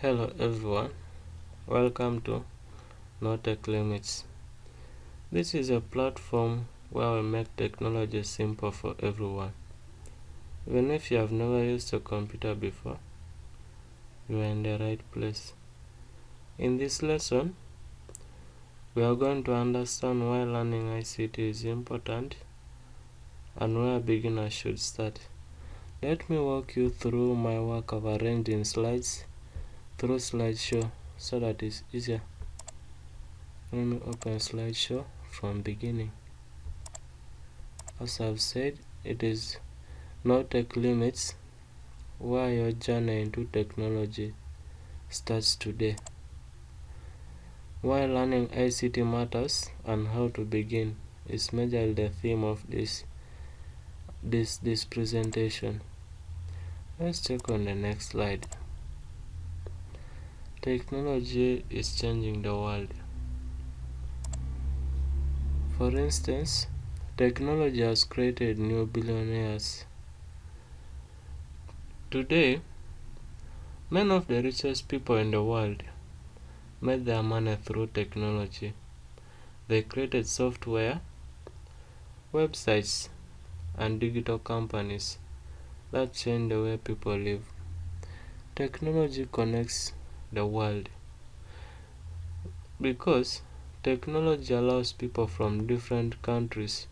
Hello everyone, welcome to No Tech Limits. This is a platform where we make technology simple for everyone. Even if you have never used a computer before, you are in the right place. In this lesson, we are going to understand why learning ICT is important and where beginners should start. Let me walk you through my work I've arranged in slides through slideshow so that it's easier. Let me open slideshow from beginning. As I've said, it is No Tech Limits, where your journey into technology starts today. Why learning ICT matters and how to begin is majorly the theme of this presentation. Let's check on the next slide. Technology is changing the world. For instance, technology has created new billionaires. Today, many of the richest people in the world made their money through technology. They created software, websites, and digital companies that change the way people live. Technology connects the world because technology allows people from different countries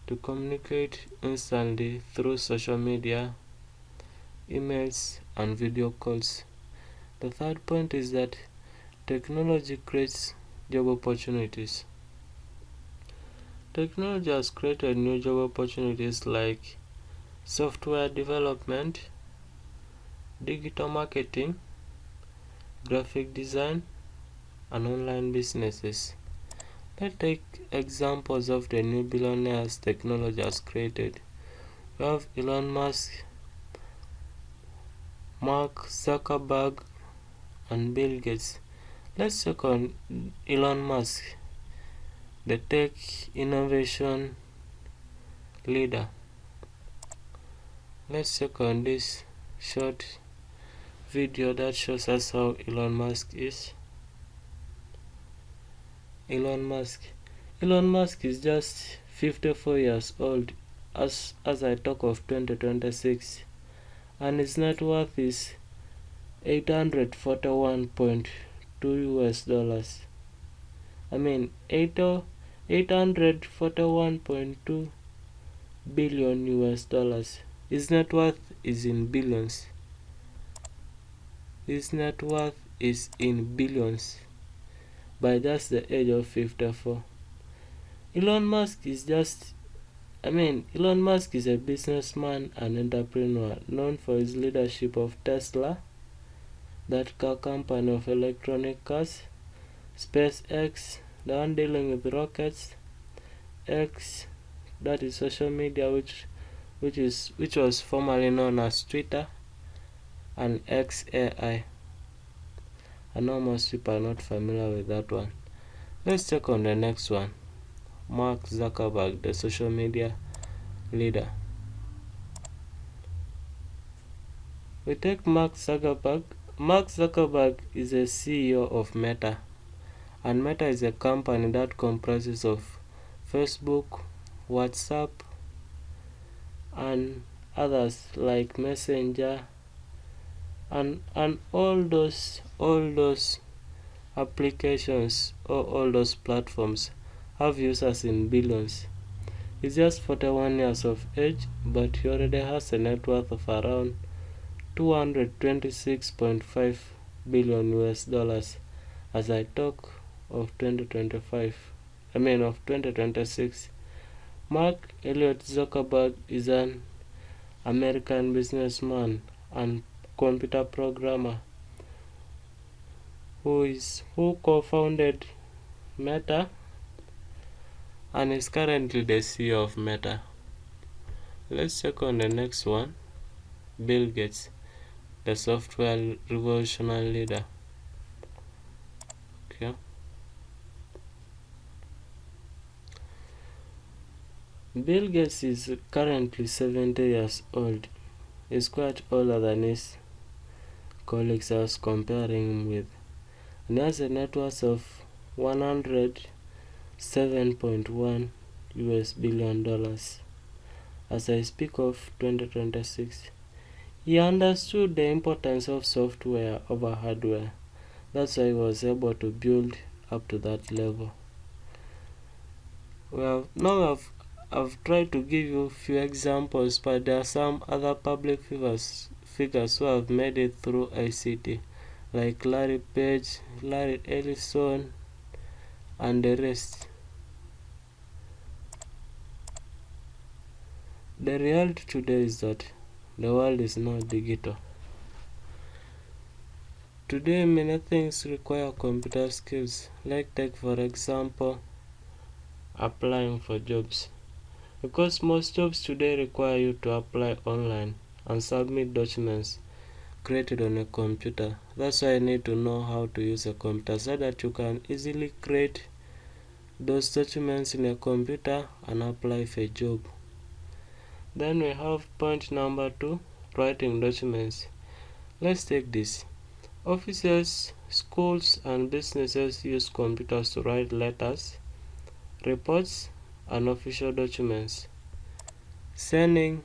to communicate instantly through social media, emails, and video calls. The third point is that technology creates job opportunities. Technology has created new job opportunities like software development, digital marketing, graphic design, and online businesses. Let's take examples of the new billionaires technology has created. We have Elon Musk, Mark Zuckerberg, and Bill Gates. Let's check on Elon Musk, the tech innovation leader. Let's check on this short video that shows us how Elon Musk is. Elon Musk is just 54 years old as I talk of 2026, and his net worth is $841.2 US. I mean 841.2 billion US. His net worth is in billions. By just the age of 54. Elon Musk is a businessman and entrepreneur known for his leadership of Tesla, that car company of electronic cars, SpaceX, the one dealing with rockets, X, that is social media, which was formerly known as Twitter, and XAI. I know most people are not familiar with that one. Let's check on the next one. Mark Zuckerberg, the social media leader. We take Mark Zuckerberg. Mark Zuckerberg is a CEO of Meta, and Meta is a company that comprises of Facebook, WhatsApp, and others like Messenger, and all those applications or all those platforms have users in billions. He's just 41 years of age, but he already has a net worth of around $226.5 billion US as I talk of 2026. Mark Elliott Zuckerberg is an American businessman and computer programmer who co-founded Meta and is currently the CEO of Meta. Let's check on the next one. Bill Gates, the software revolutionary leader. Okay. Bill Gates is currently 70 years old. He's quite older than his colleagues I was comparing with, and he has a net worth of 107.1 US billion dollars. As I speak of 2026, he understood the importance of software over hardware. That's why he was able to build up to that level. I've tried to give you a few examples, but there are some other public figures who have made it through ICT, like Larry Page, Larry Ellison, and the rest. The reality today is that the world is now digital. Today, many things require computer skills, like take for example, applying for jobs. Because most jobs today require you to apply online and submit documents created on a computer. That's why you need to know how to use a computer so that you can easily create those documents in a computer and apply for a job. Then we have point number 2, writing documents. Let's take this. Offices, schools, and businesses use computers to write letters, reports, and official documents. Sending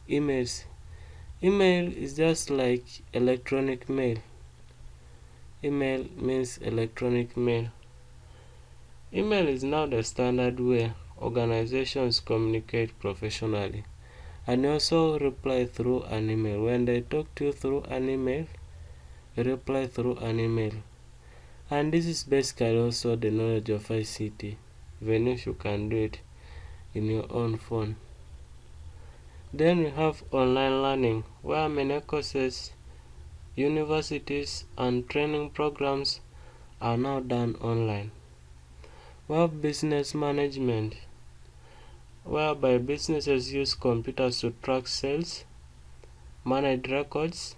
emails. Email is just like electronic mail. Email means electronic mail. Email is now the standard way organizations communicate professionally. And you also reply through an email. When they talk to you through an email, you reply through an email. And this is basically also the knowledge of ICT, even if you can do it in your own phone. Then we have online learning, where many courses, universities, and training programs are now done online. We have business management, whereby businesses use computers to track sales, manage records,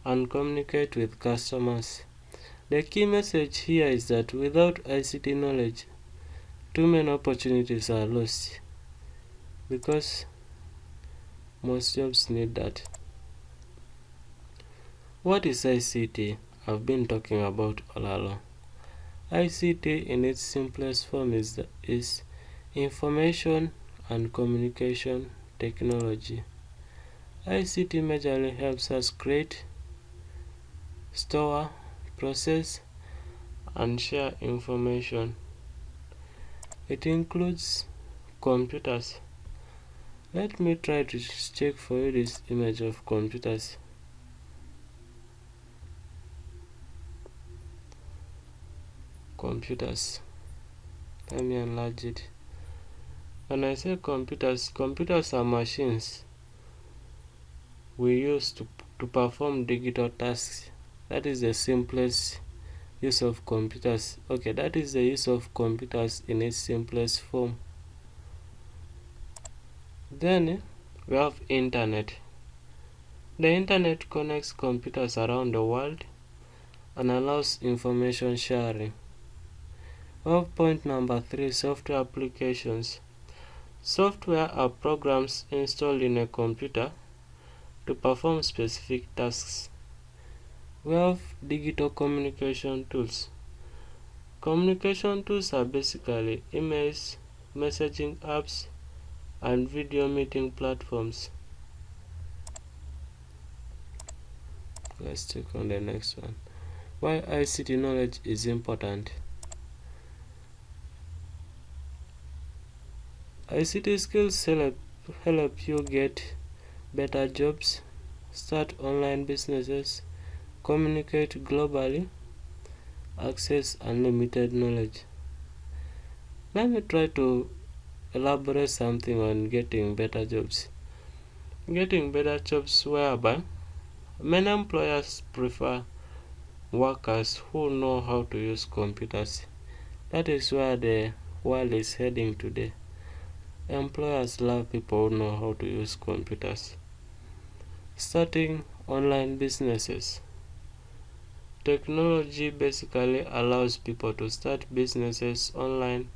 and communicate with customers. The key message here is that without ICT knowledge, too many opportunities are lost, because most jobs need that. What is ICT? I've been talking about all along. ICT in its simplest form is information and communication technology. ICT majorly helps us create, store, process, and share information. It includes computers. Let me try to check for you this image of computers. Computers. Let me enlarge it. When I say computers, computers are machines we use to perform digital tasks. That is the simplest use of computers. Okay, that is the use of computers in its simplest form. Then we have internet. The internet connects computers around the world and allows information sharing. We have point number 3, software applications. Software are programs installed in a computer to perform specific tasks. We have digital communication tools. Communication tools are basically emails, messaging apps, and video meeting platforms. Let's check on the next one. Why ICT knowledge is important. ICT skills help you get better jobs, start online businesses, communicate globally, access unlimited knowledge. Let me try to elaborate something on getting better jobs. Getting better jobs whereby many employers prefer workers who know how to use computers. That is where the world is heading today. Employers love people who know how to use computers. Starting online businesses. Technology basically allows people to start businesses online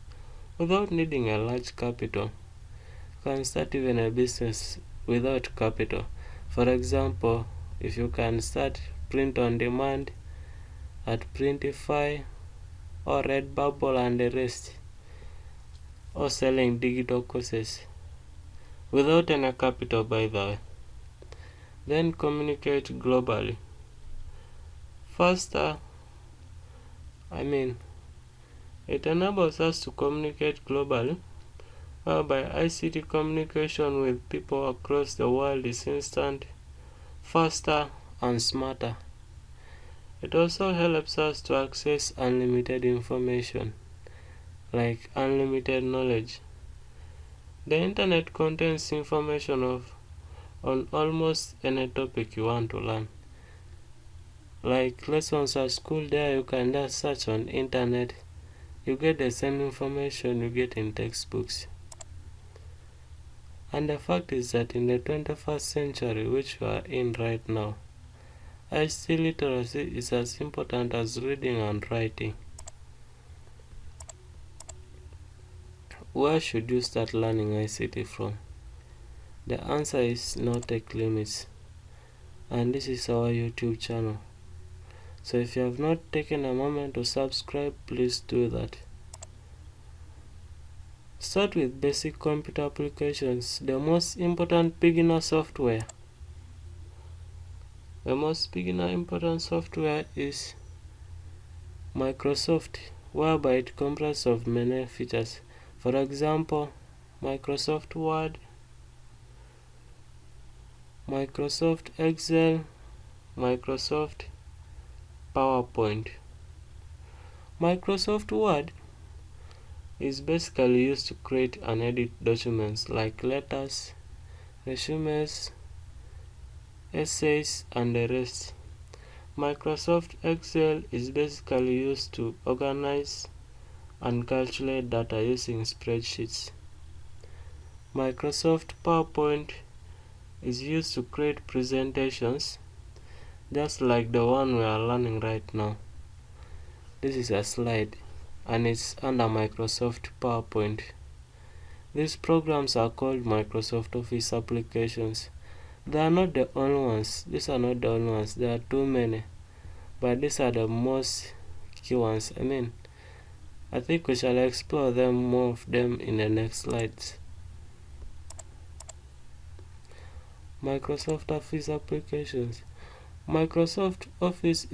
without needing a large capital. You can start even a business without capital. For example, if you can start print on demand at Printify or Redbubble and the rest, or selling digital courses without any capital, by the way. Then communicate globally. Faster, it enables us to communicate globally, whereby ICT communication with people across the world is instant, faster, and smarter. It also helps us to access unlimited information, like unlimited knowledge. The internet contains information on almost any topic you want to learn. Like lessons at school, there you can just search on internet. You get the same information you get in textbooks. And the fact is that in the 21st century, which we are in right now, ICT literacy is as important as reading and writing. Where should you start learning ICT from? The answer is no tech limits, and this is our YouTube channel. So if you have not taken a moment to subscribe, please do that. Start with basic computer applications, the most important beginner software. The most important software is Microsoft, whereby it comprises of many features. For example, Microsoft Word, Microsoft Excel, Microsoft PowerPoint. Microsoft Word is basically used to create and edit documents like letters, resumes, essays, and the rest. Microsoft Excel is basically used to organize and calculate data using spreadsheets. Microsoft PowerPoint is used to create presentations, just like the one we are learning right now. This is a slide, and it's under Microsoft PowerPoint. These programs are called Microsoft Office applications. They are not the only ones. These are not the only ones. There are too many, but these are the most key ones. I think we shall explore more of them in the next slides. Microsoft Office applications. Microsoft Office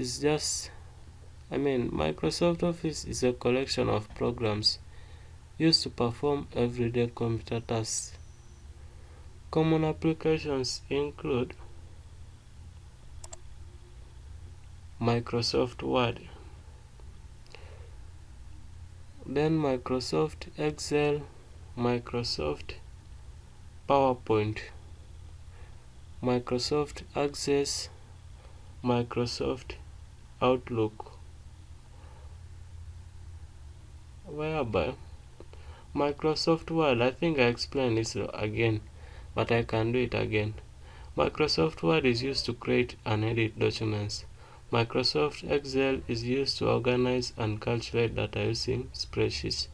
is a collection of programs used to perform everyday computer tasks. Common applications include Microsoft Word, then Microsoft Excel, Microsoft PowerPoint, Microsoft Access, Microsoft Outlook, whereby Microsoft Word, I think I explained this again, but I can do it again. Microsoft Word is used to create and edit documents. Microsoft Excel is used to organize and calculate data using spreadsheets.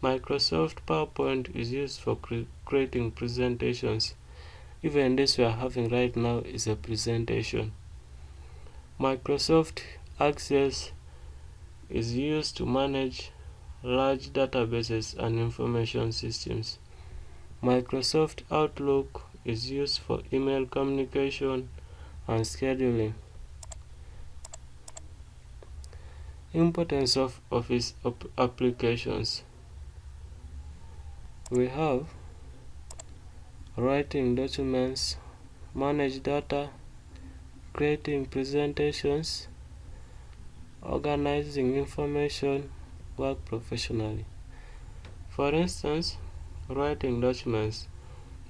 Microsoft PowerPoint is used for creating presentations. Even this we are having right now is a presentation. Microsoft Access is used to manage large databases and information systems. Microsoft Outlook is used for email communication and scheduling. Importance of Office applications. We have writing documents, manage data, creating presentations, organizing information, work professionally. For instance, writing documents.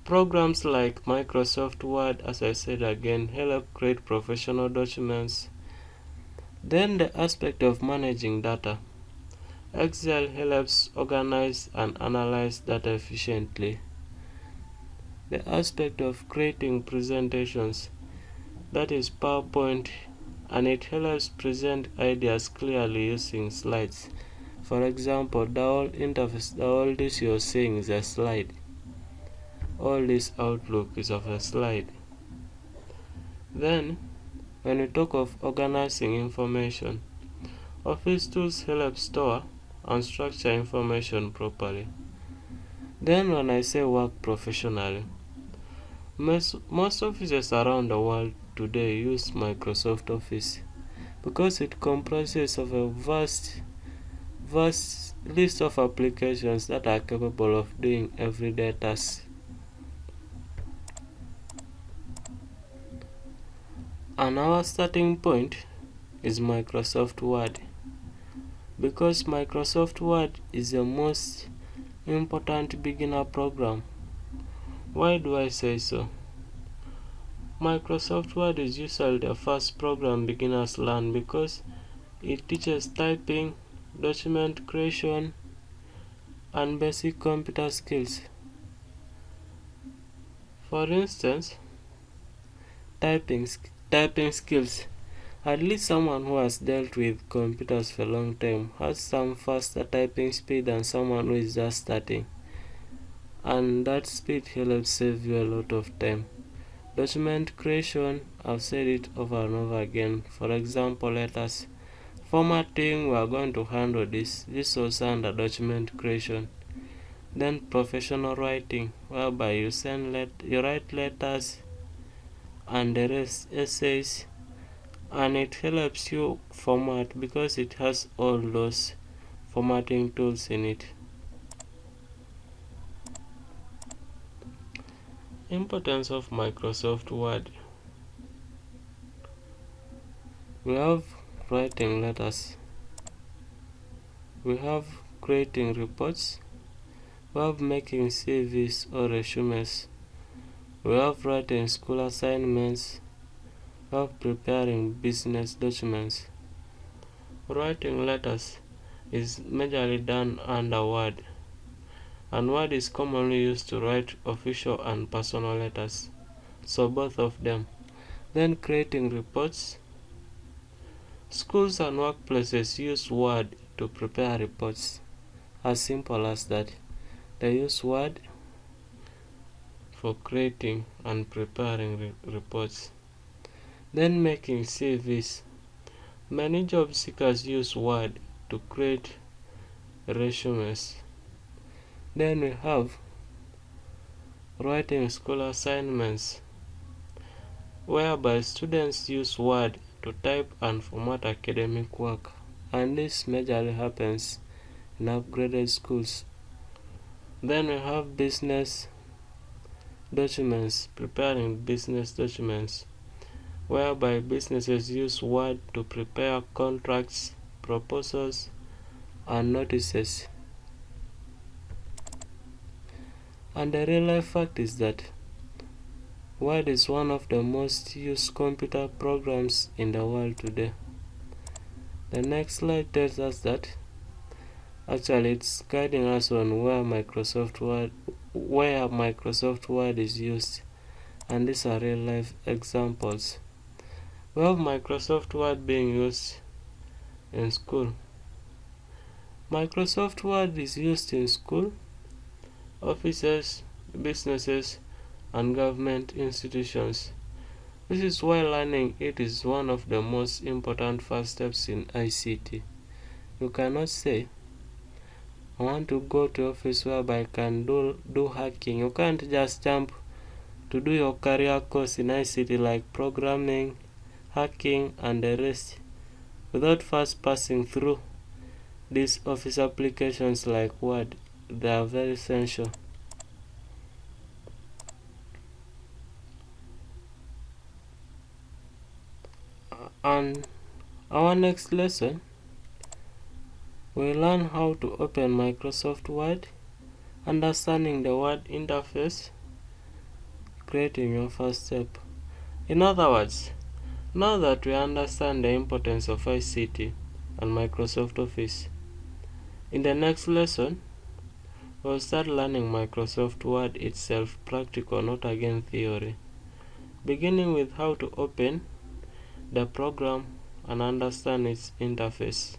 Programs like Microsoft Word, as I said again, help create professional documents. Then the aspect of managing data. Excel helps organize and analyze data efficiently. The aspect of creating presentations, that is PowerPoint, and it helps present ideas clearly using slides. For example, the whole interface, all this you're seeing is a slide. All this Outlook is of a slide. Then When we talk of organizing information, office tools help store and structure information properly. Then when I say work professionally, most offices around the world today use Microsoft Office because it comprises of a vast list of applications that are capable of doing everyday tasks. And our starting point is Microsoft Word, because Microsoft Word is the most important beginner program. Why do I say so? Microsoft Word is usually the first program beginners learn because it teaches typing, document creation, and basic computer skills. For instance, typing skills. At least someone who has dealt with computers for a long time has some faster typing speed than someone who is just starting. And that speed helps save you a lot of time. Document creation, I've said it over and over again. For example, letters. Formatting, we are going to handle this. This was under document creation. Then professional writing, whereby you write letters and the rest essays, and it helps you format because it has all those formatting tools in it. Importance of Microsoft Word. We have writing letters, we have creating reports, we have making CVs or resumes, we have writing school assignments, we have preparing business documents. Writing letters is majorly done under Word, and Word is commonly used to write official and personal letters, so both of them. Then creating reports. Schools and workplaces use Word to prepare reports. As simple as that. They use Word for creating and preparing reports. Then making CVs. Many job seekers use Word to create resumes. Then we have writing school assignments, whereby students use Word to type and format academic work, and this majorly happens in upgraded schools. Then we have business documents, preparing business documents, whereby businesses use Word to prepare contracts, proposals, and notices. And the real life fact is that Word is one of the most used computer programs in the world today. The next slide tells us that actually it's guiding us on where Microsoft Word is used, and these are real life examples. We have Microsoft Word being used in school. Microsoft Word is used in school, offices, businesses, and government institutions. This is why learning it is one of the most important first steps in ICT. You cannot say, I want to go to office whereby I can do hacking. You can't just jump to do your career course in ICT like programming, hacking, and the rest without first passing through these office applications like Word. They are very essential. And our next lesson, we learn how to open Microsoft Word, understanding the Word interface, creating your first step. In other words, now that we understand the importance of ICT and Microsoft Office, in the next lesson, we'll start learning Microsoft Word itself, practical, not again theory, beginning with how to open the program and understand its interface.